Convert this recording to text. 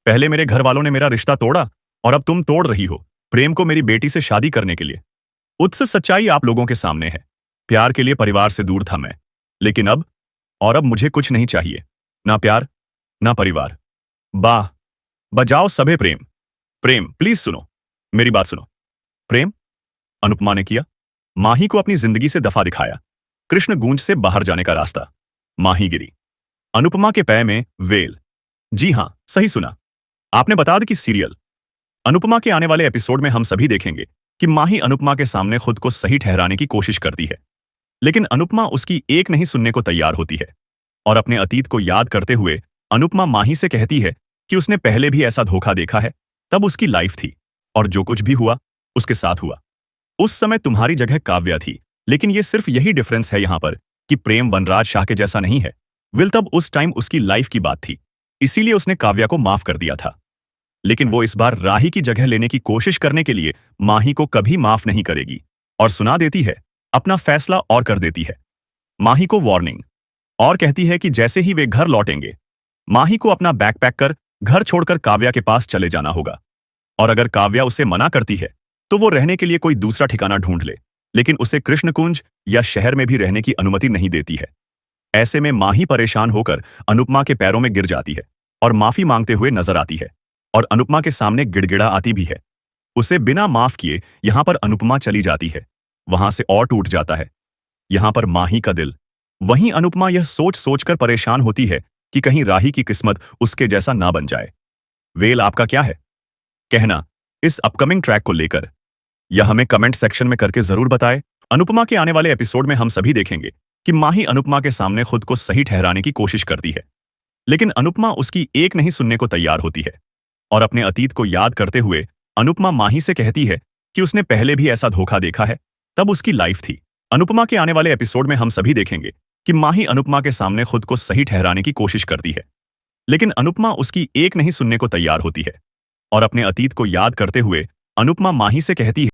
पहले मेरे घर वालों ने मेरा रिश्ता तोड़ा और अब तुम तोड़ रही हो प्रेम को मेरी बेटी से शादी करने के लिए। उत्स सच्चाई आप लोगों के सामने है। प्यार के लिए परिवार से दूर था मैं, लेकिन अब मुझे कुछ नहीं चाहिए, ना प्यार ना परिवार। बाह, बजाओ सभे प्रेम। प्रेम, प्लीज सुनो, मेरी बात सुनो। प्रेम, अनुपमा ने किया। माही को अपनी जिंदगी से दफा दिखाया। कृष्ण गूंज से बाहर जाने का रास्ता। माही गिरी अनुपमा के पैर में वेल। जी हां, सही सुना आपने। बता दें कि सीरियल अनुपमा के आने वाले एपिसोड में हम सभी देखेंगे कि माही अनुपमा के सामने खुद को सही ठहराने की कोशिश करती है, लेकिन अनुपमा उसकी एक नहीं सुनने को तैयार होती है। और अपने अतीत को याद करते हुए अनुपमा माही से कहती है कि उसने पहले भी ऐसा धोखा देखा है, तब उसकी लाइफ थी और जो कुछ भी हुआ उसके साथ हुआ। उस समय तुम्हारी जगह काव्या थी, लेकिन ये सिर्फ यही डिफरेंस है यहां पर कि प्रेम वनराज शाह के जैसा नहीं है। विल तब उस टाइम उसकी लाइफ की बात थी, इसीलिए उसने काव्या को माफ कर दिया था। लेकिन वो इस बार राही की जगह लेने की कोशिश करने के लिए माही को कभी माफ नहीं करेगी और सुना देती है, अपना फैसला और कर देती है। माही को वार्निंग और कहती है कि जैसे ही वे घर लौटेंगे माही को अपना बैग पैक कर घर छोड़कर काव्या के पास चले जाना होगा। और अगर काव्या उसे मना करती है तो वो रहने के लिए कोई दूसरा ठिकाना ढूंढ ले, लेकिन उसे कृष्णकुंज या शहर में भी रहने की अनुमति नहीं देती है। ऐसे में माही परेशान होकर अनुपमा के पैरों में गिर जाती है और माफी मांगते हुए नजर आती है और अनुपमा के सामने गिड़गिड़ा आती भी है। उसे बिना माफ किए यहां पर अनुपमा चली जाती है, वहां से और टूट जाता है यहां पर माही का दिल। वहीं अनुपमा यह सोच सोचकर परेशान होती है कि कहीं राही की किस्मत उसके जैसा ना बन जाए। वेल, आपका क्या है कहना इस अपकमिंग ट्रैक को लेकर? यह हमें कमेंट सेक्शन में करके जरूर बताएं। अनुपमा के आने वाले एपिसोड में हम सभी देखेंगे कि माही अनुपमा के सामने खुद को सही ठहराने की कोशिश करती है, लेकिन अनुपमा उसकी एक नहीं सुनने को तैयार होती है। और अपने अतीत को याद करते हुए अनुपमा माही से कहती है कि उसने पहले भी ऐसा धोखा देखा है, तब उसकी लाइफ थी। अनुपमा के आने वाले एपिसोड में हम सभी देखेंगे कि माही अनुपमा के सामने खुद को सही ठहराने की कोशिश करती है, लेकिन अनुपमा उसकी एक नहीं सुनने को तैयार होती है। और अपने अतीत को याद करते हुए अनुपमा माही से कहती है